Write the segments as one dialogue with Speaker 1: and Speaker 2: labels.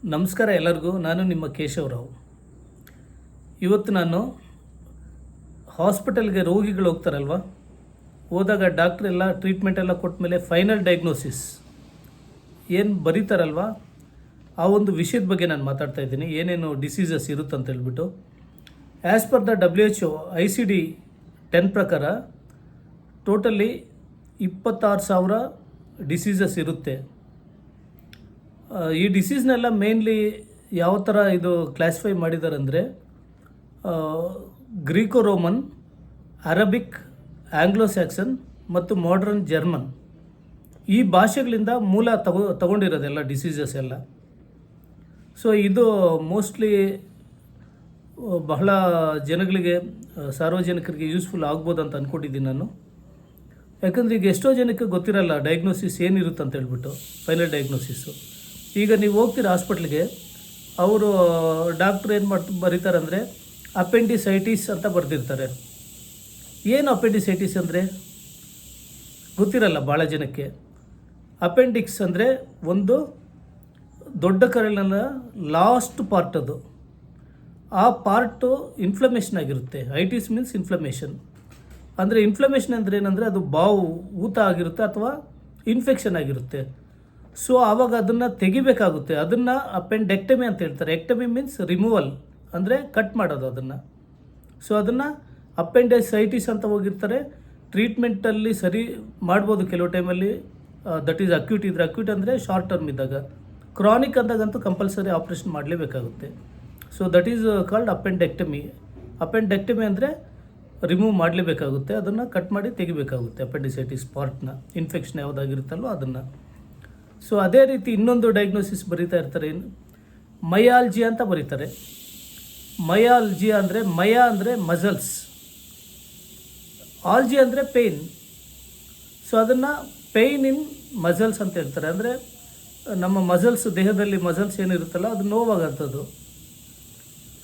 Speaker 1: ನಮಸ್ಕಾರ ಎಲ್ಲರಿಗೂ. ನಾನು ನಿಮ್ಮ ಕೇಶವರಾವ್. ಇವತ್ತು ನಾನು ಹಾಸ್ಪಿಟಲ್ಗೆ ರೋಗಿಗಳು ಹೋಗ್ತಾರಲ್ವ, ಹೋದಾಗ ಡಾಕ್ಟ್ರ್ ಎಲ್ಲ ಟ್ರೀಟ್ಮೆಂಟ್ ಎಲ್ಲ ಕೊಟ್ಟ ಮೇಲೆ ಫೈನಲ್ ಡಯಾಗ್ನೋಸಿಸ್ ಏನು ಬರೀತಾರಲ್ವ, ಆ ಒಂದು ವಿಷಯದ ಬಗ್ಗೆ ನಾನು ಮಾತಾಡ್ತಾ ಇದ್ದೀನಿ. ಏನೇನು ಡಿಸೀಸಸ್ ಇರುತ್ತಂತ ಹೇಳ್ಬಿಟ್ಟು, as per the WHO ICD 10 ಪ್ರಕಾರ ಟೋಟಲಿ 26,000 ಡಿಸೀಸಸ್ ಇರುತ್ತೆ. ಈ ಡಿಸೀಸ್ನೆಲ್ಲ ಮೇನ್ಲಿ ಯಾವ ಥರ ಇದು ಕ್ಲಾಸಿಫೈ ಮಾಡಿದ್ದಾರೆ ಅಂದರೆ, Greco Roman, Arabic, Anglo Saxon ಮತ್ತು ಮಾಡರ್ನ್ ಜರ್ಮನ್, ಈ ಭಾಷೆಗಳಿಂದ ಮೂಲ ತಗೊಂಡಿರೋದೆಲ್ಲ ಡಿಸೀಸಸ್ ಎಲ್ಲ. ಸೊ ಇದು ಮೋಸ್ಟ್ಲಿ ಬಹಳ ಜನಗಳಿಗೆ, ಸಾರ್ವಜನಿಕರಿಗೆ ಯೂಸ್ಫುಲ್ ಆಗ್ಬೋದು ಅಂತ ಅಂದ್ಕೊಂಡಿದ್ದೀನಿ ನಾನು. ಯಾಕಂದರೆ ಈಗ ಎಷ್ಟೋ ಜನಕ್ಕೆ ಗೊತ್ತಿರಲ್ಲ ಡಯಾಗ್ನೋಸಿಸ್ ಏನಿರುತ್ತೆ ಅಂತ ಹೇಳ್ಬಿಟ್ಟು, ಫೈನಲ್ ಡಯಾಗ್ನೋಸಿಸ್ಸು. ಈಗ ನೀವು ಹೋಗ್ತೀರ ಹಾಸ್ಪಿಟ್ಲಿಗೆ, ಅವರು ಡಾಕ್ಟ್ರು ಏನು ಬರೀತಾರೆ ಅಂದರೆ ಅಪೆಂಡಿಸೈಟಿಸ್ ಅಂತ ಬರೆದಿರ್ತಾರೆ. ಏನು ಅಪೆಂಡಿಸೈಟಿಸ್ ಅಂದರೆ ಗೊತ್ತಿರಲ್ಲ ಭಾಳ ಜನಕ್ಕೆ. ಅಪೆಂಡಿಕ್ಸ್ ಅಂದರೆ ಒಂದು ದೊಡ್ಡ ಕರಳಿನ ಲಾಸ್ಟ್ ಪಾರ್ಟ್, ಅದು ಆ ಪಾರ್ಟು ಇನ್ಫ್ಲಮೇಷನ್ ಆಗಿರುತ್ತೆ. Itis means inflammation. ಅಂದರೆ ಇನ್ಫ್ಲಮೇಷನ್ ಅಂದರೆ ಏನಂದರೆ ಅದು ಬಾವು ಊತ ಆಗಿರುತ್ತೆ ಅಥವಾ ಇನ್ಫೆಕ್ಷನ್ ಆಗಿರುತ್ತೆ. ಸೊ ಆವಾಗ ಅದನ್ನು ತೆಗಿಬೇಕಾಗುತ್ತೆ. ಅದನ್ನು ಅಪೆಂಡೆಕ್ಟಮಿ ಅಂತ ಹೇಳ್ತಾರೆ. ಎಕ್ಟಮಿ ಮೀನ್ಸ್ ರಿಮೂವಲ್, ಅಂದರೆ ಕಟ್ ಮಾಡೋದು ಅದನ್ನು. ಸೊ ಅದನ್ನು ಅಪೆಂಡಿಸೈಟಿಸ್ ಅಂತ ಹೋಗಿರ್ತಾರೆ. ಟ್ರೀಟ್ಮೆಂಟಲ್ಲಿ ಸರಿ ಮಾಡ್ಬೋದು ಕೆಲವು ಟೈಮಲ್ಲಿ. ದಟ್ ಈಸ್ ಅಕ್ಯೂಟ್ ಇದ್ರೆ, ಅಕ್ಯೂಟ್ ಅಂದರೆ ಶಾರ್ಟ್ ಟರ್ಮ್ ಇದ್ದಾಗ. ಕ್ರಾನಿಕ್ ಅಂದಾಗಂತೂ ಕಂಪಲ್ಸರಿ ಆಪ್ರೇಷನ್ ಮಾಡಲೇಬೇಕಾಗುತ್ತೆ. So that is called appendectomy. Appendectomy ಅಂದರೆ ರಿಮೂವ್ ಮಾಡಲೇಬೇಕಾಗುತ್ತೆ, ಅದನ್ನು ಕಟ್ ಮಾಡಿ ತೆಗಿಬೇಕಾಗುತ್ತೆ ಅಪೆಂಡಿಸೈಟಿಸ್ ಪಾರ್ಟ್ನ, ಇನ್ಫೆಕ್ಷನ್ ಯಾವುದಾಗಿರುತ್ತಲ್ಲೋ ಅದನ್ನು. ಸೊ ಅದೇ ರೀತಿ ಇನ್ನೊಂದು ಡಯಾಗ್ನೋಸಿಸ್ ಬರೀತಾ ಇರ್ತಾರೆ, ಮಯಾಲ್ಜಿಯಾ ಅಂತ ಬರೀತಾರೆ. ಮಯಾಲ್ಜಿಯಾ ಅಂದರೆ, ಮಯಾ ಅಂದರೆ ಮಸಲ್ಸ್, ಆಲ್ಜಿ ಅಂದರೆ ಪೇಯ್ನ್. ಸೊ ಅದನ್ನು ಪೇಯ್ನ್ ಇನ್ ಮಸಲ್ಸ್ ಅಂತ ಹೇಳ್ತಾರೆ. ಅಂದರೆ ನಮ್ಮ ಮಸಲ್ಸ್, ದೇಹದಲ್ಲಿ ಮಸಲ್ಸ್ ಏನಿರುತ್ತಲ್ಲ ಅದು ನೋವಾಗಂಥದ್ದು.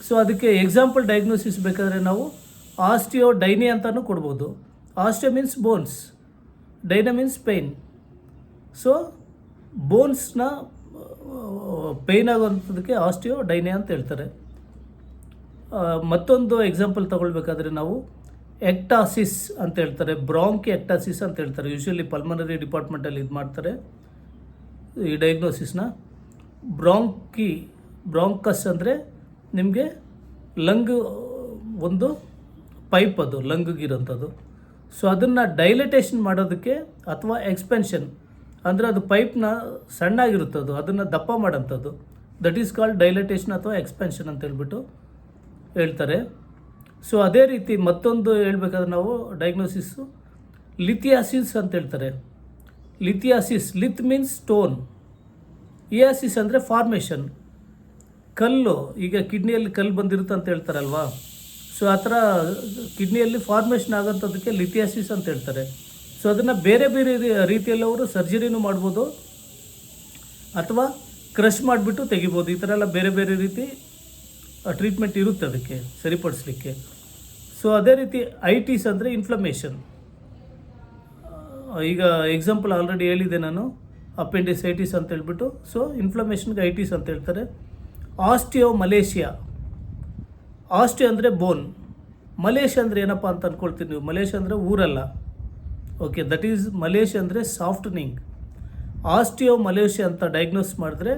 Speaker 1: ಸೊ ಅದಕ್ಕೆ ಎಕ್ಸಾಂಪಲ್ ಡಯಾಗ್ನೋಸಿಸ್ ಬೇಕಾದರೆ ನಾವು ಆಸ್ಟಿಯೋ ಡೈನಿ ಅಂತಲೂ ಕೊಡ್ಬೋದು. Osteo means bones, dynia means pain. So ಬೋನ್ಸ್ನ ಪೇಯ್ನ್ ಆಗುವಂಥದ್ದಕ್ಕೆ ಆಸ್ಟಿಯೋ ಡೈನೆ ಅಂತ ಹೇಳ್ತಾರೆ. ಮತ್ತೊಂದು ಎಕ್ಸಾಂಪಲ್ ತಗೊಳ್ಬೇಕಾದ್ರೆ ನಾವು ಎಕ್ಟಾಸಿಸ್ ಅಂತ ಹೇಳ್ತಾರೆ, ಬ್ರಾಂಕಿ ಎಕ್ಟಾಸಿಸ್ ಅಂತ ಹೇಳ್ತಾರೆ. ಯೂಶ್ವಲಿ ಪಲ್ಮನರಿ ಡಿಪಾರ್ಟ್ಮೆಂಟಲ್ಲಿ ಇದು ಮಾಡ್ತಾರೆ ಈ ಡಯಾಗ್ನೋಸಿಸ್ನ. ಬ್ರಾಂಕಸ್ ಅಂದರೆ ನಿಮಗೆ ಲಂಗ್ ಒಂದು ಪೈಪ್, ಅದು ಲಂಗಿಗಿರೋಂಥದ್ದು. ಸೊ ಅದನ್ನು ಡೈಲಟೇಷನ್ ಮಾಡೋದಕ್ಕೆ ಅಥವಾ ಎಕ್ಸ್ಪೆನ್ಷನ್ ಅಂದರೆ ಅದು ಪೈಪ್ನ ಸಣ್ಣಾಗಿರುತ್ತದು, ಅದನ್ನು ದಪ್ಪ ಮಾಡೋಂಥದ್ದು. ದಟ್ ಈಸ್ ಕಾಲ್ಡ್ ಡೈಲಟೇಷನ್ ಅಥವಾ ಎಕ್ಸ್ಪೆನ್ಷನ್ ಅಂತ ಹೇಳ್ಬಿಟ್ಟು ಹೇಳ್ತಾರೆ. ಸೊ ಅದೇ ರೀತಿ ಮತ್ತೊಂದು ಹೇಳ್ಬೇಕಾದ್ರೆ ನಾವು ಡಯಾಗ್ನೋಸಿಸ್ಸು ಲಿಥಿಯಾಸಿಸ್ ಅಂತ ಹೇಳ್ತಾರೆ. ಲಿಥಿಯಾಸಿಸ್, ಲಿತ್ ಮೀನ್ಸ್ ಸ್ಟೋನ್, ಇಯಾಸಿಸ್ ಅಂದರೆ ಫಾರ್ಮೇಷನ್, ಕಲ್ಲು. ಈಗ ಕಿಡ್ನಿಯಲ್ಲಿ ಕಲ್ಲು ಬಂದಿರುತ್ತೆ ಅಂತ ಹೇಳ್ತಾರಲ್ವಾ, ಸೊ ಆ ಥರ ಕಿಡ್ನಿಯಲ್ಲಿ ಫಾರ್ಮೇಷನ್ ಆಗೋಂಥದ್ದಕ್ಕೆ ಲಿಥಿಯಾಸಿಸ್ ಅಂತ ಹೇಳ್ತಾರೆ. ಸೊ ಅದನ್ನು ಬೇರೆ ಬೇರೆ ರೀತಿಯಲ್ಲಿ ಅವರು ಸರ್ಜರಿನೂ ಮಾಡ್ಬೋದು ಅಥವಾ ಕ್ರಷ್ ಮಾಡಿಬಿಟ್ಟು ತೆಗಿಬೋದು. ಈ ಥರ ಎಲ್ಲ ಬೇರೆ ಬೇರೆ ರೀತಿ ಟ್ರೀಟ್ಮೆಂಟ್ ಇರುತ್ತೆ ಅದಕ್ಕೆ ಸರಿಪಡಿಸ್ಲಿಕ್ಕೆ. ಸೊ ಅದೇ ರೀತಿ ಐಟಿಸ್ ಅಂದರೆ ಇನ್ಫ್ಲಮೇಷನ್. ಈಗ ಎಕ್ಸಾಂಪಲ್ ಆಲ್ರೆಡಿ ಹೇಳಿದೆ ನಾನು, ಅಪೆಂಡಿಸೈಟಿಸ್ ಅಂತ ಹೇಳ್ಬಿಟ್ಟು. ಸೊ ಇನ್ಫ್ಲಮೇಷನ್ಗೆ ಐಟಿಸ್ ಅಂತ ಹೇಳ್ತಾರೆ. ಆಸ್ಟಿಯೋ ಮಲೇಷಿಯಾ, ಆಸ್ಟಿಯೋ ಅಂದರೆ ಬೋನ್, ಮಲೇಷಿಯಾ ಅಂದರೆ ಏನಪ್ಪ ಅಂತ ಅಂದ್ಕೊಳ್ತೀನಿ ನೀವು. ಮಲೇಷಿಯಾ ಅಂದರೆ ಊರಲ್ಲ, ಓಕೆ. ದಟ್ ಈಸ್ ಮಲೇಷಿಯಾ ಅಂದರೆ ಸಾಫ್ಟನಿಂಗ್. ಆಸ್ಟಿಯೋ ಮಲೇಷಿಯಾ ಅಂತ ಡಯಾಗ್ನೋಸ್ ಮಾಡಿದ್ರೆ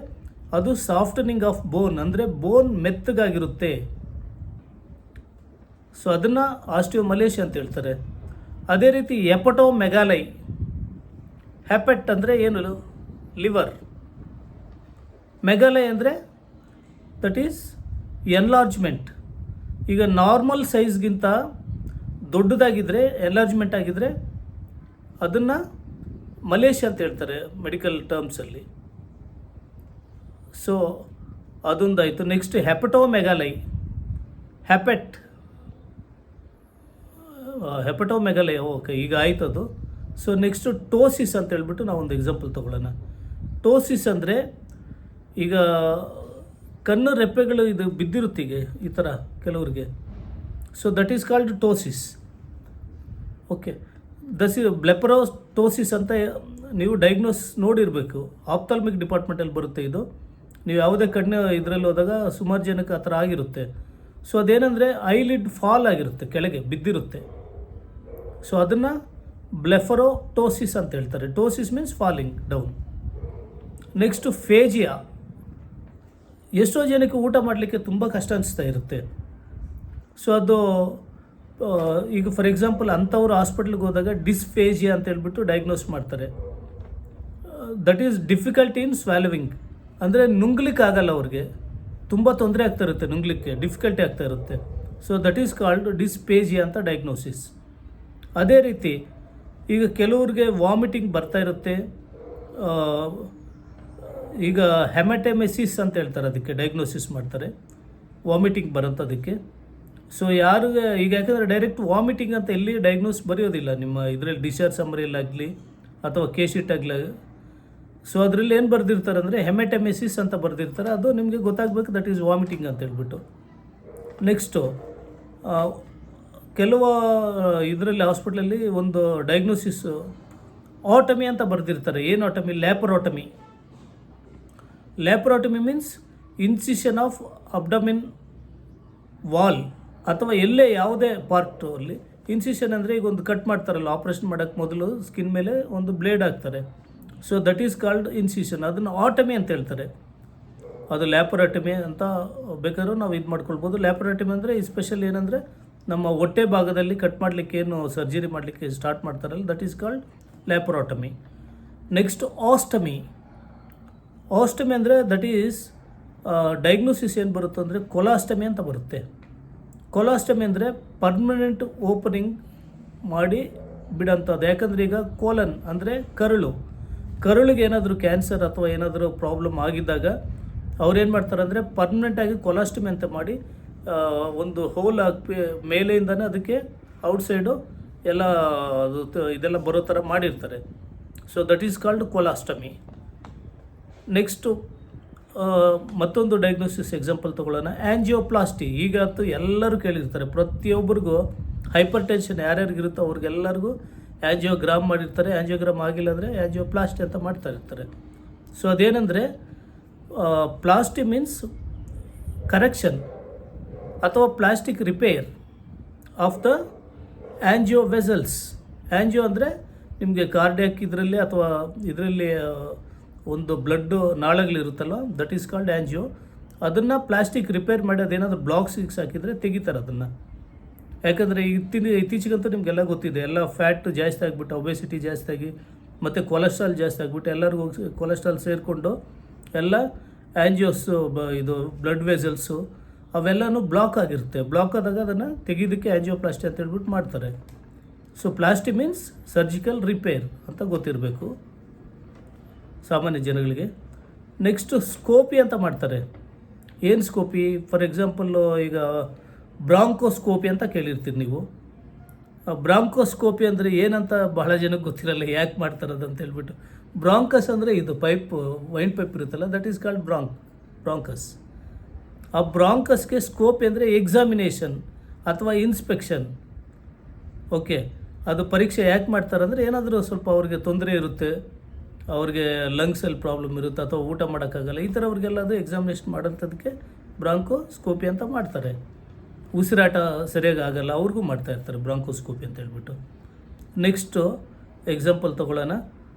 Speaker 1: ಅದು ಸಾಫ್ಟನಿಂಗ್ ಆಫ್ ಬೋನ್, ಅಂದರೆ ಬೋನ್ ಮೆತ್ತಗಾಗಿರುತ್ತೆ. ಸೊ ಅದನ್ನು ಆಸ್ಟಿಯೋ ಮಲೇಷಿಯಾ ಅಂತ ಹೇಳ್ತಾರೆ. ಅದೇ ರೀತಿ ಹೆಪಟೋಮೆಗಾಲೈ, ಹೆಪೆಟ್ ಅಂದರೆ ಏನು, ಲಿವರ್. ಮೆಗಾಲೈ ಅಂದರೆ ದಟ್ ಈಸ್ ಎನ್ಲಾರ್ಜ್ಮೆಂಟ್. ಈಗ ನಾರ್ಮಲ್ ಸೈಜ್ಗಿಂತ ದೊಡ್ಡದಾಗಿದ್ದರೆ, ಎನ್ಲಾರ್ಜ್ಮೆಂಟ್ ಆಗಿದ್ದರೆ ಅದನ್ನು ಮಲೇಷಿಯಾ ಅಂತ ಹೇಳ್ತಾರೆ ಮೆಡಿಕಲ್ ಟರ್ಮ್ಸಲ್ಲಿ. ಸೊ ಅದೊಂದಾಯಿತು. ನೆಕ್ಸ್ಟ್ ಹೆಪಟೋಮೆಗಾಲೈ, ಹೆಪಟೋಮೆಗಾಲೈ, ಓಕೆ, ಈಗ ಆಯ್ತು ಅದು. ಸೊ ನೆಕ್ಸ್ಟು ಟೋಸಿಸ್ ಅಂತ ಹೇಳ್ಬಿಟ್ಟು ನಾವು ಒಂದು ಎಕ್ಸಾಂಪಲ್ ತೊಗೊಳ್ಳೋಣ. ಟೋಸಿಸ್ ಅಂದರೆ ಈಗ ಕಣ್ಣು ರೆಪ್ಪೆಗಳು ಇದು ಬಿದ್ದಿರುತ್ತೀಗೆ ಈ ಥರ ಕೆಲವ್ರಿಗೆ. So that is called ptosis, okay. Blepharoptosis ಅಂತ ನೀವು ಡಯಾಗ್ನೋಸ್ ನೋಡಿರಬೇಕು, ಆಪ್ಥಾಲ್ಮಿಕ್ ಡಿಪಾರ್ಟ್ಮೆಂಟಲ್ಲಿ ಬರುತ್ತೆ ಇದು. ನೀವು ಯಾವುದೇ ಕಣ್ಣು ಇದರಲ್ಲಿ ಹೋದಾಗ ಸುಮಾರು ಜನಕ್ಕೆ ಆ ಥರ ಆಗಿರುತ್ತೆ. ಸೊ ಅದೇನೆಂದರೆ ಐಲಿಡ್ ಫಾಲ್ ಆಗಿರುತ್ತೆ, ಕೆಳಗೆ ಬಿದ್ದಿರುತ್ತೆ. ಸೊ ಅದನ್ನು ಬ್ಲೆಫರೋಟೋಸಿಸ್ ಅಂತ ಹೇಳ್ತಾರೆ. ಟೋಸಿಸ್ ಮೀನ್ಸ್ ಫಾಲಿಂಗ್ ಡೌನ್. ನೆಕ್ಸ್ಟು ಫೇಜಿಯಾ. ಎಷ್ಟೋ ಜನಕ್ಕೆ ಊಟ ಮಾಡಲಿಕ್ಕೆ ತುಂಬ ಕಷ್ಟ ಅನಿಸ್ತಾ ಇರುತ್ತೆ. ಸೊ ಅದು ಈಗ ಫಾರ್ ಎಕ್ಸಾಂಪಲ್ ಅಂಥವ್ರು ಹಾಸ್ಪಿಟ್ಲಿಗೆ ಹೋದಾಗ ಡಿಸ್ಫೇಜಿಯಾ ಅಂತ ಹೇಳ್ಬಿಟ್ಟು ಡಯಾಗ್ನೋಸ್ ಮಾಡ್ತಾರೆ. ದಟ್ ಈಸ್ ಡಿಫಿಕಲ್ಟಿ ಇನ್ ಸ್ವ್ಯಾಲೋವಿಂಗ್, ಅಂದರೆ ನುಂಗ್ಲಿಕ್ಕೆ ಆಗಲ್ಲ ಅವ್ರಿಗೆ, ತುಂಬ ತೊಂದರೆ ಆಗ್ತಾ ಇರುತ್ತೆ, ನುಂಗ್ಲಿಕ್ಕೆ ಡಿಫಿಕಲ್ಟಿ ಆಗ್ತಾ ಇರುತ್ತೆ. So that is called dysphagia ಅಂತ ಡಯಾಗ್ನೋಸಿಸ್. ಅದೇ ರೀತಿ ಈಗ ಕೆಲವ್ರಿಗೆ ವಾಮಿಟಿಂಗ್ ಬರ್ತಾ ಇರುತ್ತೆ. ಈಗ ಹೆಮಟೆಮೆಸಿಸ್ ಅಂತ ಹೇಳ್ತಾರೆ, ಅದಕ್ಕೆ ಡಯಾಗ್ನೋಸಿಸ್ ಮಾಡ್ತಾರೆ, ವಾಮಿಟಿಂಗ್ ಬರೋಂಥದಕ್ಕೆ. ಸೊ ಯಾರಿಗೆ ಈಗ ಯಾಕಂದರೆ ಡೈರೆಕ್ಟ್ ವಾಮಿಟಿಂಗ್ ಅಂತ ಎಲ್ಲಿ ಡಯಾಗ್ನೋಸ್ ಬರೆಯೋದಿಲ್ಲ ನಿಮ್ಮ ಇದರಲ್ಲಿ ಡಿಸ್ಚಾರ್ಜ್ ಸಮ್ಮರಿಯಲ್ಲಾಗಲಿ ಅಥವಾ ಕೇಶೀಟ್ ಆಗಲಿ. ಸೊ ಅದರಲ್ಲಿ ಏನು ಬರೆದಿರ್ತಾರೆ ಅಂದರೆ ಹೆಮೆಟೆಮೆಸಿಸ್ ಅಂತ ಬರೆದಿರ್ತಾರೆ, ಅದು ನಿಮಗೆ ಗೊತ್ತಾಗಬೇಕು ದಟ್ ಈಸ್ ವಾಮಿಟಿಂಗ್ ಅಂತ ಹೇಳ್ಬಿಟ್ಟು. ನೆಕ್ಸ್ಟು ಕೆಲವು ಇದರಲ್ಲಿ ಹಾಸ್ಪಿಟ್ಲಲ್ಲಿ ಒಂದು ಡಯಾಗ್ನೋಸಿಸ್ ಆಟಮಿ ಅಂತ ಬರೆದಿರ್ತಾರೆ. ಏನು otomy? Laparotomy. Laparotomy means incision of abdomen wall, ಅಥವಾ ಎಲ್ಲೇ ಯಾವುದೇ ಪಾರ್ಟು ಅಲ್ಲಿ ಇನ್ಸಿಷನ್ ಅಂದರೆ ಈಗ ಒಂದು ಕಟ್ ಮಾಡ್ತಾರಲ್ಲ ಆಪ್ರೇಷನ್ ಮಾಡೋಕ್ಕೆ ಮೊದಲು ಸ್ಕಿನ್ ಮೇಲೆ ಒಂದು ಬ್ಲೇಡ್ ಹಾಕ್ತಾರೆ. So that is called incision. ಅದನ್ನು ಆಟಮಿ ಅಂತ ಹೇಳ್ತಾರೆ. ಅದು ಲ್ಯಾಪರೋಟಮಿ ಅಂತ ಬೇಕಾದ್ರೂ ನಾವು ಇದು ಮಾಡ್ಕೊಳ್ಬೋದು. ಲ್ಯಾಪರೋಟಮಿ ಅಂದರೆ ಎಸ್ಪೆಷಲ್ ಏನಂದರೆ ನಮ್ಮ ಹೊಟ್ಟೆ ಭಾಗದಲ್ಲಿ ಕಟ್ ಮಾಡಲಿಕ್ಕೆ ಏನು ಸರ್ಜರಿ ಮಾಡಲಿಕ್ಕೆ ಸ್ಟಾರ್ಟ್ ಮಾಡ್ತಾರಲ್ಲ, ದಟ್ ಈಸ್ ಕಾಲ್ಡ್ ಲ್ಯಾಪರೋಟಮಿ. ನೆಕ್ಸ್ಟ್ ಆಸ್ಟಮಿ. ಆಸ್ಟಮಿ ಅಂದರೆ ದಟ್ ಈಸ್ ಡಯಾಗ್ನೋಸಿಸ್ ಏನು ಬರುತ್ತೆ ಅಂದರೆ ಕೊಲಾಸ್ಟಮಿ ಅಂತ ಬರುತ್ತೆ. ಕೊಲಾಸ್ಟಮಿ ಅಂದರೆ ಪರ್ಮನೆಂಟ್ ಓಪನಿಂಗ್ ಮಾಡಿ ಬಿಡೋಂಥದ್ದು. ಯಾಕಂದರೆ ಈಗ ಕೋಲನ್ ಅಂದರೆ ಕರುಳಿಗೆ ಏನಾದರೂ ಕ್ಯಾನ್ಸರ್ ಅಥವಾ ಏನಾದರೂ ಪ್ರಾಬ್ಲಮ್ ಆಗಿದ್ದಾಗ ಅವ್ರೇನು ಮಾಡ್ತಾರೆ ಅಂದರೆ ಪರ್ಮನೆಂಟಾಗಿ ಕೊಲಾಸ್ಟಮಿ ಅಂತ ಮಾಡಿ ಒಂದು ಹೋಲ್ ಹಾಕಿ ಮೇಲೆಯಿಂದನೇ ಅದಕ್ಕೆ ಔಟ್ಸೈಡು ಎಲ್ಲ ಅದು ಇದೆಲ್ಲ ಬರೋ ಥರ ಮಾಡಿರ್ತಾರೆ. So that is called colostomy. Next ಮತ್ತೊಂದು ಡಯಾಗ್ನೋಸಿಸ್ ಎಕ್ಸಾಂಪಲ್ ತೊಗೊಳ್ಳೋಣ, ಆ್ಯಂಜಿಯೋಪ್ಲಾಸ್ಟಿ. ಈಗ ಅಂತೂ ಎಲ್ಲರೂ ಕೇಳಿರ್ತಾರೆ, ಪ್ರತಿಯೊಬ್ಬರಿಗೂ ಹೈಪರ್ ಟೆನ್ಷನ್ ಯಾರ್ಯಾರಿಗಿರುತ್ತೋ ಅವ್ರಿಗೆಲ್ಲರಿಗೂ ಆ್ಯಂಜಿಯೋಗ್ರಾಮ್ ಮಾಡಿರ್ತಾರೆ. ಆ್ಯಂಜಿಯೋಗ್ರಾಮ್ ಆಗಿಲ್ಲ ಅಂದರೆ ಆ್ಯಂಜಿಯೋಪ್ಲಾಸ್ಟಿ ಅಂತ ಮಾಡ್ತಾ ಇರ್ತಾರೆ. ಸೊ ಅದೇನೆಂದರೆ ಪ್ಲಾಸ್ಟಿ ಮೀನ್ಸ್ ಕರೆಕ್ಷನ್ ಅಥವಾ plastic repair of the angio vessels. Angio ಅಂದರೆ ನಿಮಗೆ ಕಾರ್ಡಿಯಾಕ್ ಇದರಲ್ಲಿ ಅಥವಾ ಇದರಲ್ಲಿ ಒಂದು ಬ್ಲಡ್ಡು ನಾಳಗಳಿರುತ್ತಲ್ಲ, ದಟ್ ಈಸ್ ಕಾಲ್ಡ್ ಆ್ಯಂಜಿಯೋ. ಅದನ್ನು ಪ್ಲಾಸ್ಟಿಕ್ ರಿಪೇರ್ ಮಾಡಿ ಅದೇನಾದರೂ ಬ್ಲಾಕ್ಸ್ ಹಾಕಿದರೆ ತೆಗಿತಾರೆ ಅದನ್ನು. ಯಾಕಂದರೆ ಇತ್ತೀಚೆಗಂತೂ ನಿಮಗೆಲ್ಲ ಗೊತ್ತಿದೆ, ಎಲ್ಲ ಫ್ಯಾಟ್ ಜಾಸ್ತಿ ಆಗಿಬಿಟ್ಟು, ಒಬೆಸಿಟಿ ಜಾಸ್ತಿ ಆಗಿ ಮತ್ತು ಕೊಲೆಸ್ಟ್ರಾಲ್ ಜಾಸ್ತಿ ಆಗಿಬಿಟ್ಟು ಎಲ್ಲರಿಗೂ ಕೊಲೆಸ್ಟ್ರಾಲ್ ಸೇರಿಕೊಂಡು ಎಲ್ಲ ಆ್ಯಂಜಿಯೋಸು ಇದು ಬ್ಲಡ್ ವೆಸಲ್ಸು ಅವೆಲ್ಲನೂ ಬ್ಲಾಕ್ ಆಗಿರುತ್ತೆ. ಬ್ಲಾಕ್ ಆದಾಗ ಅದನ್ನು ತೆಗೆಯೋದಕ್ಕೆ ಆ್ಯಂಜಿಯೋಪ್ಲಾಸ್ಟಿ ಅಂತ ಹೇಳ್ಬಿಟ್ಟು ಮಾಡ್ತಾರೆ. ಸೊ ಪ್ಲಾಸ್ಟಿ ಮೀನ್ಸ್ ಸರ್ಜಿಕಲ್ ರಿಪೇರ್ ಅಂತ ಗೊತ್ತಿರಬೇಕು ಸಾಮಾನ್ಯ ಜನಗಳಿಗೆ. ನೆಕ್ಸ್ಟು ಸ್ಕೋಪಿ ಅಂತ ಮಾಡ್ತಾರೆ. ಏನು ಸ್ಕೋಪಿ? ಫಾರ್ ಎಕ್ಸಾಂಪಲ್ಲು ಈಗ ಬ್ರಾಂಕೋಸ್ಕೋಪಿ ಅಂತ ಕೇಳಿರ್ತೀರಿ ನೀವು. ಬ್ರಾಂಕೋಸ್ಕೋಪಿ ಅಂದರೆ ಏನಂತ ಬಹಳ ಜನಕ್ಕೆ ಗೊತ್ತಿರಲ್ಲ, ಯಾಕೆ ಮಾಡ್ತಾರದು ಅಂತ ಹೇಳ್ಬಿಟ್ಟು. ಬ್ರಾಂಕಸ್ ಅಂದರೆ ಇದು ವೈನ್ ಪೈಪ್ ಇರುತ್ತಲ್ಲ, ದಟ್ ಈಸ್ ಕಾಲ್ಡ್ ಬ್ರಾಂಕಸ್. ಆ ಬ್ರಾಂಕಸ್ಗೆ ಸ್ಕೋಪಿ ಅಂದರೆ ಎಕ್ಸಾಮಿನೇಷನ್ ಅಥವಾ ಇನ್ಸ್ಪೆಕ್ಷನ್. ಓಕೆ, ಅದು ಪರೀಕ್ಷೆ ಯಾಕೆ ಮಾಡ್ತಾರೆ ಅಂದರೆ ಏನಾದರೂ ಸ್ವಲ್ಪ ಅವ್ರಿಗೆ ತೊಂದರೆ ಇರುತ್ತೆ, ಅವ್ರಿಗೆ ಲಂಗ್ಸಲ್ಲಿ ಪ್ರಾಬ್ಲಮ್ ಇರುತ್ತೆ ಅಥವಾ ಊಟ ಮಾಡೋಕ್ಕಾಗಲ್ಲ, ಈ ಥರ ಅವ್ರಿಗೆಲ್ಲ ಅದು ಎಕ್ಸಾಮಿನೇಷನ್ ಮಾಡೋಂಥದ್ದಕ್ಕೆ ಬ್ರಾಂಕೋಸ್ಕೋಪಿ ಅಂತ ಮಾಡ್ತಾರೆ. ಉಸಿರಾಟ ಸರಿಯಾಗಿ ಆಗಲ್ಲ ಅವ್ರಿಗೂ ಮಾಡ್ತಾಯಿರ್ತಾರೆ ಬ್ರಾಂಕೋಸ್ಕೋಪಿ ಅಂತ ಹೇಳ್ಬಿಟ್ಟು. ನೆಕ್ಸ್ಟು ಎಕ್ಸಾಂಪಲ್ ತೊಗೊಳ್ಳೋಣ,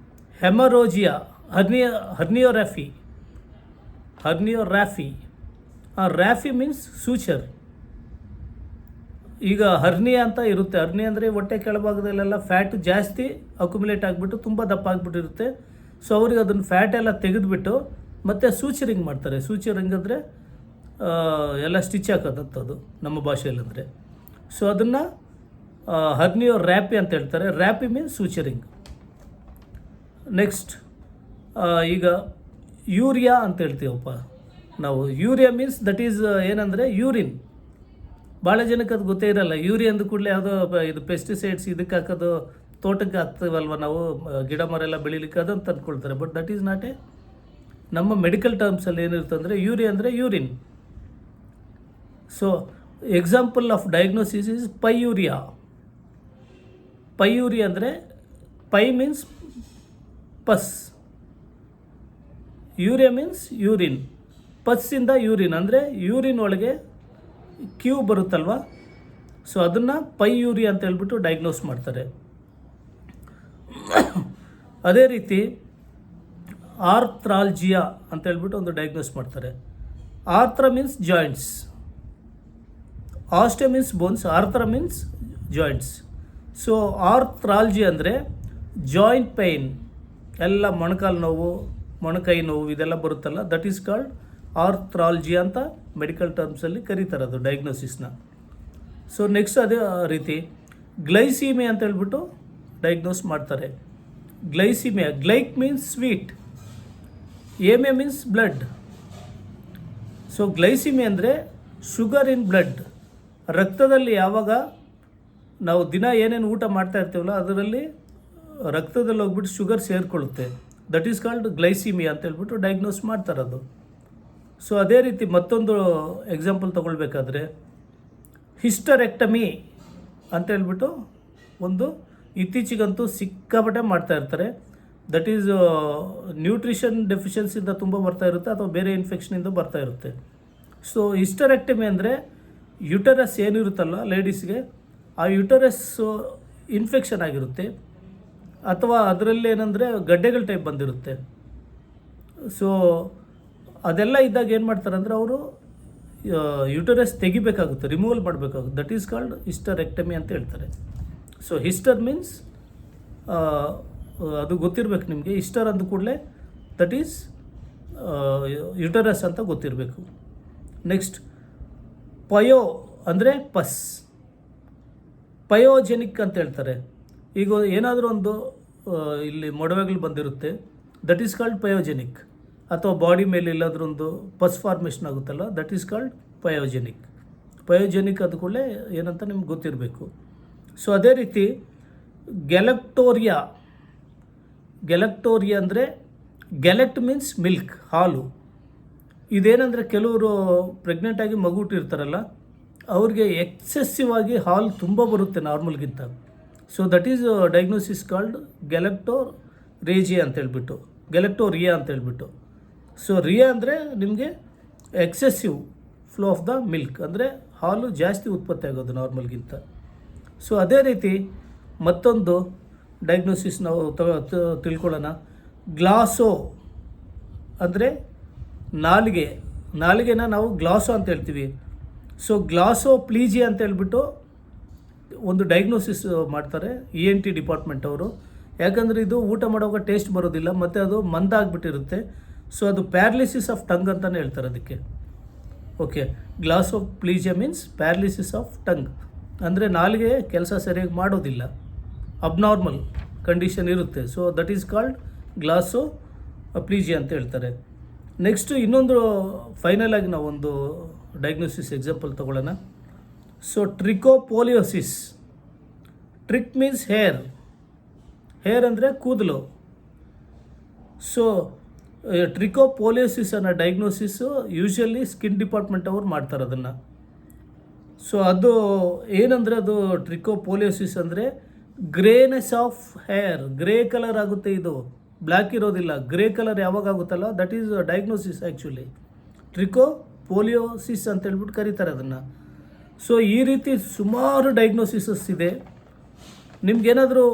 Speaker 1: ಹೆಮರೋಜಿಯಾ, ಹರ್ನಿಯೋರ್ಯಾಫಿ. ರ್ಯಾಫಿ ಮೀನ್ಸ್ ಸೂಚರ್. ಈಗ ಹರ್ನಿಯಾ ಅಂತ ಇರುತ್ತೆ. ಹರ್ನಿಯಾ ಅಂದರೆ ಹೊಟ್ಟೆ ಕೆಳಭಾಗದಲ್ಲೆಲ್ಲ ಫ್ಯಾಟ್ ಜಾಸ್ತಿ ಅಕ್ಯುಮುಲೇಟ್ ಆಗಿಬಿಟ್ಟು ತುಂಬ ದಪ್ಪ ಆಗಿಬಿಟ್ಟಿರುತ್ತೆ. ಸೊ ಅವ್ರಿಗೆ ಅದನ್ನು ಫ್ಯಾಟ್ ಎಲ್ಲ ತೆಗೆದುಬಿಟ್ಟು ಮತ್ತೆ ಸೂಚರಿಂಗ್ ಮಾಡ್ತಾರೆ. ಸೂಚರಿಂಗ್ ಅಂದರೆ ಎಲ್ಲ ಸ್ಟಿಚ್ ಹಾಕೋದಂಥದ್ದು ನಮ್ಮ ಭಾಷೆಯಲ್ಲಿ ಅಂದರೆ. ಸೊ ಅದನ್ನು ಹರ್ನಿಯೋರ್ಯಾಫಿ ಅಂತ ಹೇಳ್ತಾರೆ. ರ್ಯಾಪಿ ಮೀನ್ಸ್ ಸೂಚರಿಂಗ್. ನೆಕ್ಸ್ಟ್ ಈಗ ಯೂರಿಯಾ ಅಂತ ಹೇಳ್ತೀವಪ್ಪ ನಾವು. ಯೂರಿಯಾ ಮೀನ್ಸ್ ದಟ್ ಈಸ್ ಏನಂದರೆ ಯೂರಿನ್. ಭಾಳ ಜನಕ್ಕೆ ಅದು ಗೊತ್ತೇ ಇರಲ್ಲ. ಯೂರಿಯಾ ಅಂದ ಕೂಡಲೇ ಯಾವುದೋ ಇದು ಪೆಸ್ಟಿಸೈಡ್ಸ್ ಇದಕ್ಕೆ ಹಾಕೋದು, ತೋಟಕ್ಕೆ ಹಾಕ್ತೀವಲ್ವ ನಾವು, ಗಿಡ ಮರ ಎಲ್ಲ ಬೆಳೀಲಿಕ್ಕೆ ಅದಂತ ಅಂದ್ಕೊಳ್ತಾರೆ. ಬಟ್ ದಟ್ ಈಸ್ ನಾಟ್ ನಮ್ಮ ಮೆಡಿಕಲ್ ಟರ್ಮ್ಸಲ್ಲಿ ಏನಿರುತ್ತೆ ಅಂದರೆ ಯೂರಿಯಾ ಅಂದರೆ urine. So example of diagnosis is pyuria. Pyuria ಅಂದರೆ py means pus, urea means urine, ಪಸ್ಸಿಂದ ಯೂರಿನ್ ಅಂದರೆ ಯೂರಿನ್ ಒಳಗೆ ಕ್ಯೂ ಬರುತ್ತಲ್ವ, ಸೊ ಅದನ್ನು ಪೈಯೂರಿ ಅಂತ ಹೇಳ್ಬಿಟ್ಟು ಡಯಾಗ್ನೋಸ್ ಮಾಡ್ತಾರೆ. ಅದೇ ರೀತಿ ಆರ್ಥ್ರಾಲ್ಜಿಯಾ ಅಂತ ಹೇಳ್ಬಿಟ್ಟು ಒಂದು ಡಯಾಗ್ನೋಸ್ ಮಾಡ್ತಾರೆ. Arthro means joints, osteo means bones, arthro means joints. So arthralgia ಅಂದರೆ ಜಾಯಿಂಟ್ ಪೈನ್, ಎಲ್ಲ ಮೊಣಕಾಲು ನೋವು, ಮೊಣಕೈ ನೋವು ಇದೆಲ್ಲ ಬರುತ್ತಲ್ಲ, ದಟ್ ಈಸ್ ಕಾಲ್ಡ್ ಆರ್ಥ್ರಾಲ್ಜಿ ಅಂತ ಮೆಡಿಕಲ್ ಟರ್ಮ್ಸಲ್ಲಿ ಕರೀತಾರೆ ಅದು ಡಯಾಗ್ನೋಸಿಸ್ನ. ಸೊ ನೆಕ್ಸ್ಟ್ ಅದೇ ರೀತಿ ಗ್ಲೈಸೀಮಿಯಾ ಅಂತ ಹೇಳ್ಬಿಟ್ಟು ಡಯಾಗ್ನೋಸ್ ಮಾಡ್ತಾರೆ. Glycemia, glyc means sweet, emia means blood. So glycemia ಅಂದರೆ ಶುಗರ್ ಇನ್ ಬ್ಲಡ್, ರಕ್ತದಲ್ಲಿ ಯಾವಾಗ ನಾವು ದಿನ ಏನೇನು ಊಟ ಮಾಡ್ತಾ ಇರ್ತೀವಲ್ಲ ಅದರಲ್ಲಿ ರಕ್ತದಲ್ಲಿ ಹೋಗ್ಬಿಟ್ಟು ಶುಗರ್ ಸೇರಿಕೊಳ್ಳುತ್ತೆ, ದಟ್ ಈಸ್ ಕಾಲ್ಡ್ ಗ್ಲೈಸಿಮಿಯಾ ಅಂತ ಹೇಳ್ಬಿಟ್ಟು ಡಯಾಗ್ನೋಸ್ ಮಾಡ್ತಾರದು. ಸೊ ಅದೇ ರೀತಿ ಮತ್ತೊಂದು ಎಕ್ಸಾಂಪಲ್ ತೊಗೊಳ್ಬೇಕಾದ್ರೆ ಹಿಸ್ಟರೆಕ್ಟಮಿ ಅಂತ ಹೇಳ್ಬಿಟ್ಟು ಒಂದು ಇತ್ತೀಚೆಗಂತೂ ಸಿಕ್ಕಾಪಟ್ಟೆ ಮಾಡ್ತಾ ಇರ್ತಾರೆ. ದಟ್ ಈಸ್ ನ್ಯೂಟ್ರಿಷನ್ ಡೆಫಿಷಿಯನ್ಸಿಂದ ತುಂಬ ಬರ್ತಾ ಇರುತ್ತೆ ಅಥವಾ ಬೇರೆ ಇನ್ಫೆಕ್ಷನಿಂದ ಬರ್ತಾ ಇರುತ್ತೆ. ಸೊ ಹಿಸ್ಟರೆಕ್ಟಮಿ ಅಂದರೆ ಯುಟರಸ್ ಏನಿರುತ್ತಲ್ಲ ಲೇಡೀಸ್ಗೆ, ಆ ಯುಟರಸ್ ಇನ್ಫೆಕ್ಷನ್ ಆಗಿರುತ್ತೆ ಅಥವಾ ಅದರಲ್ಲಿ ಏನಂದರೆ ಗಡ್ಡೆಗಳ ಟೈಪ್ ಬಂದಿರುತ್ತೆ. ಸೊ ಅದೆಲ್ಲ ಇದ್ದಾಗ ಏನು ಮಾಡ್ತಾರೆ ಅಂದರೆ ಅವರು ಯುಟರಸ್ ತೆಗಿಬೇಕಾಗುತ್ತೆ, ರಿಮೂವಲ್ ಮಾಡಬೇಕಾಗುತ್ತೆ, ದಟ್ ಈಸ್ ಕಾಲ್ಡ್ ಹಿಸ್ಟರೆಕ್ಟಮಿ ಅಂತ ಹೇಳ್ತಾರೆ. ಸೊ ಹಿಸ್ಟರ್ ಮೀನ್ಸ್ ಅದು ಗೊತ್ತಿರಬೇಕು ನಿಮಗೆ, ಹಿಸ್ಟರ್ ಅಂದ ಕೂಡಲೇ ದಟ್ ಈಸ್ ಯುಟರಸ್ ಅಂತ ಗೊತ್ತಿರಬೇಕು. ನೆಕ್ಸ್ಟ್ ಪಯೋ ಅಂದರೆ ಪಸ್, ಪಯೋಜೆನಿಕ್ ಅಂತ ಹೇಳ್ತಾರೆ. ಈಗ ಏನಾದರೂ ಒಂದು ಇಲ್ಲಿ ಮೊಡವೆಗಳು ಬಂದಿರುತ್ತೆ, ದಟ್ ಈಸ್ ಕಾಲ್ಡ್ ಪಯೋಜೆನಿಕ್. ಅಥವಾ ಬಾಡಿ ಮೇಲೆ ಎಲ್ಲಾದರೂ ಒಂದು ಪಸ್ ಫಾರ್ಮೇಷನ್ ಆಗುತ್ತಲ್ಲ, ದಟ್ ಈಸ್ ಕಾಲ್ಡ್ ಪಯೋಜೆನಿಕ್. ಪಯೋಜೆನಿಕ್ ಅಂದ ಕೂಡಲೇ ಏನಂತ ನಿಮ್ಗೆ ಗೊತ್ತಿರಬೇಕು. ಸೊ ಅದೇ ರೀತಿ ಗ್ಯಾಲಕ್ಟೋರಿಯಾ, ಗ್ಯಾಲಕ್ಟೋರಿಯಾ ಅಂದರೆ ಗ್ಯಾಲೆಕ್ಟ್ ಮೀನ್ಸ್ ಮಿಲ್ಕ್, ಹಾಲು. ಇದೇನೆಂದರೆ ಕೆಲವರು ಪ್ರೆಗ್ನೆಂಟಾಗಿ ಮಗು ಹುಟ್ಟಿರ್ತಾರಲ್ಲ ಅವ್ರಿಗೆ ಎಕ್ಸೆಸಿವ್ ಆಗಿ ಹಾಲು ತುಂಬ ಬರುತ್ತೆ ನಾರ್ಮಲ್ಗಿಂತ. So that is diagnosis called galactorrhagia ಅಂತ ಹೇಳ್ಬಿಟ್ಟು, ಗ್ಯಾಲಕ್ಟೋರಿಯಾ ಅಂತ ಹೇಳ್ಬಿಟ್ಟು. ಸೊ ರಿಯಾ ಅಂದರೆ ನಿಮಗೆ excessive flow of the milk, ಅಂದರೆ ಹಾಲು ಜಾಸ್ತಿ ಉತ್ಪತ್ತಿ ಆಗೋದು ನಾರ್ಮಲ್ಗಿಂತ. ಸೊ ಅದೇ ರೀತಿ ಮತ್ತೊಂದು ಡಯಾಗ್ನೋಸಿಸ್ ನಾವು ತಿಳ್ಕೊಳ್ಳೋಣ. ಗ್ಲಾಸೋ ಅಂದರೆ ನಾಲಿಗೆ, ನಾಲಿಗೆನ ನಾವು ಗ್ಲಾಸೋ ಅಂತ ಹೇಳ್ತೀವಿ. ಸೊ ಗ್ಲಾಸೋ ಪ್ಲೀಜಿಯಾ ಅಂತ ಹೇಳ್ಬಿಟ್ಟು ಒಂದು ಡಯಾಗ್ನೋಸಿಸ್ ಮಾಡ್ತಾರೆ ENT ಡಿಪಾರ್ಟ್ಮೆಂಟ್ ಅವರು. ಯಾಕಂದರೆ ಇದು ಊಟ ಮಾಡುವಾಗ ಟೇಸ್ಟ್ ಬರೋದಿಲ್ಲ ಮತ್ತು ಅದು ಮಂದ ಆಗಿಬಿಟ್ಟಿರುತ್ತೆ. ಸೊ ಅದು ಪ್ಯಾರಲಿಸಿಸ್ ಆಫ್ ಟಂಗ್ ಅಂತಲೇ ಹೇಳ್ತಾರೆ ಅದಕ್ಕೆ. Okay, glossoplegia means paralysis of tongue, ಅಂದರೆ ನಾಲಿಗೆ ಕೆಲಸ ಸರಿಯಾಗಿ ಮಾಡೋದಿಲ್ಲ, ಅಬ್ನಾರ್ಮಲ್ ಕಂಡೀಷನ್ ಇರುತ್ತೆ. So that is called glossoplegia ಅಂತ ಹೇಳ್ತಾರೆ. ನೆಕ್ಸ್ಟು ಇನ್ನೊಂದು ಫೈನಲ್ ಆಗಿ ನಾವು ಒಂದು ಡಯಾಗ್ನೋಸಿಸ್ ಎಕ್ಸಾಂಪಲ್ ತೊಗೊಳ್ಳೋಣ. So trichopoliosis, trich means hair, hair ಅಂದರೆ ಕೂದಲು. ಸೊ ಟ್ರಿಕೋಪೋಲಿಯೋಸಿಸ್ ಅನ್ನೋ ಡಯಾಗ್ನೋಸಿಸು ಯೂಶ್ವಲಿ ಸ್ಕಿನ್ ಡಿಪಾರ್ಟ್ಮೆಂಟ್ ಅವ್ರು ಮಾಡ್ತಾರೆ ಅದನ್ನು. ಸೊ ಅದು ಏನಂದರೆ ಅದು ಟ್ರಿಕೋಪೋಲಿಯೋಸಿಸ್ ಅಂದರೆ ಗ್ರೇನೆಸ್ ಆಫ್ ಹೇರ್, ಗ್ರೇ ಕಲರ್ ಆಗುತ್ತೆ, ಇದು ಬ್ಲ್ಯಾಕ್ ಇರೋದಿಲ್ಲ, ಗ್ರೇ ಕಲರ್ ಯಾವಾಗ ಆಗುತ್ತಲ್ಲ ದಟ್ ಈಸ್ ಡಯಾಗ್ನೋಸಿಸ್ ಆ್ಯಕ್ಚುಲಿ. ಟ್ರಿಕೋಪೋಲಿಯೋಸಿಸ್ ಅಂತ ಹೇಳ್ಬಿಟ್ಟು ಕರೀತಾರೆ ಅದನ್ನು. ಸೊ ಈ ರೀತಿ ಸುಮಾರು ಡಯಾಗ್ನೋಸಿಸಸ್ ಇದೆ. ನಿಮ್ಗೇನಾದರೂ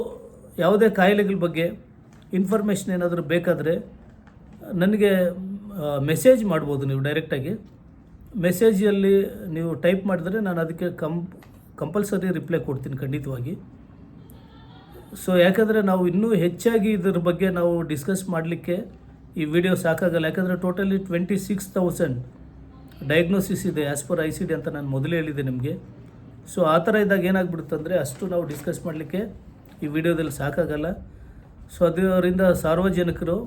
Speaker 1: ಯಾವುದೇ ಕಾಯಿಲೆಗಳ ಬಗ್ಗೆ ಇನ್ಫಾರ್ಮೇಷನ್ ಏನಾದರೂ ಬೇಕಾದರೆ ನನಗೆ ಮೆಸೇಜ್ ಮಾಡ್ಬೋದು ನೀವು ಡೈರೆಕ್ಟಾಗಿ. ಮೆಸೇಜಲ್ಲಿ ನೀವು ಟೈಪ್ ಮಾಡಿದ್ರೆ ನಾನು ಅದಕ್ಕೆ ಕಂಪಲ್ಸರಿ ರಿಪ್ಲೈ ಕೊಡ್ತೀನಿ ಖಂಡಿತವಾಗಿ. ಸೊ ಯಾಕಂದರೆ ನಾವು ಇನ್ನೂ ಹೆಚ್ಚಾಗಿ ಇದ್ರ ಬಗ್ಗೆ ನಾವು ಡಿಸ್ಕಸ್ ಮಾಡಲಿಕ್ಕೆ ಈ ವಿಡಿಯೋ ಸಾಕಾಗಲ್ಲ. ಯಾಕಂದರೆ ಟೋಟಲಿ 26,000 ಡಯಾಗ್ನೋಸಿಸ್ ಇದೆ ಆ್ಯಸ್ ಪರ್ ICD ಅಂತ ನಾನು ಮೊದಲೇ ಹೇಳಿದೆ ನಿಮಗೆ. ಸೊ ಆ ಥರ ಇದ್ದಾಗ ಏನಾಗ್ಬಿಡುತ್ತೆ ಅಂದರೆ ಅಷ್ಟು ನಾವು ಡಿಸ್ಕಸ್ ಮಾಡಲಿಕ್ಕೆ ಈ ವಿಡಿಯೋದಲ್ಲಿ ಸಾಕಾಗಲ್ಲ. ಸೊ ಅದರಿಂದ ಸಾರ್ವಜನಿಕರು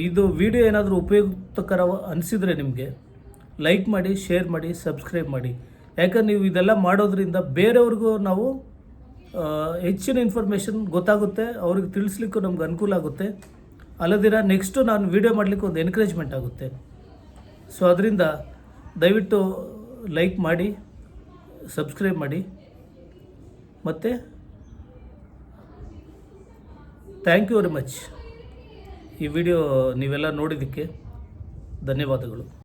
Speaker 1: ಇದು ವಿಡಿಯೋ ಏನಾದರೂ ಉಪಯುಕ್ತಕರ ಅನಿಸಿದರೆ ನಿಮಗೆ ಲೈಕ್ ಮಾಡಿ, ಶೇರ್ ಮಾಡಿ, ಸಬ್ಸ್ಕ್ರೈಬ್ ಮಾಡಿ. ಯಾಕಂದ್ರೆ ನೀವು ಇದೆಲ್ಲ ಮಾಡೋದ್ರಿಂದ ಬೇರೆಯವ್ರಿಗೂ ನಾವು ಹೆಚ್ಚಿನ ಇನ್ಫಾರ್ಮೇಷನ್ ಗೊತ್ತಾಗುತ್ತೆ, ಅವ್ರಿಗೆ ತಿಳಿಸ್ಲಿಕ್ಕೂ ನಮ್ಗೆ ಅನುಕೂಲ ಆಗುತ್ತೆ. ಅಲ್ಲದಿರ ನೆಕ್ಸ್ಟು ನಾನು ವೀಡಿಯೋ ಮಾಡಲಿಕ್ಕೆ ಒಂದು ಎನ್ಕರೇಜ್ಮೆಂಟ್ ಆಗುತ್ತೆ. ಸೊ ಅದರಿಂದ ದಯವಿಟ್ಟು ಲೈಕ್ ಮಾಡಿ, ಸಬ್ಸ್ಕ್ರೈಬ್ ಮಾಡಿ, ಮತ್ತು ಥ್ಯಾಂಕ್ ಯು ವೆರಿ ಮಚ್ ಈ ವಿಡಿಯೋ ನೀವೆಲ್ಲ ನೋಡಿದ್ದಕ್ಕೆ. ಧನ್ಯವಾದಗಳು.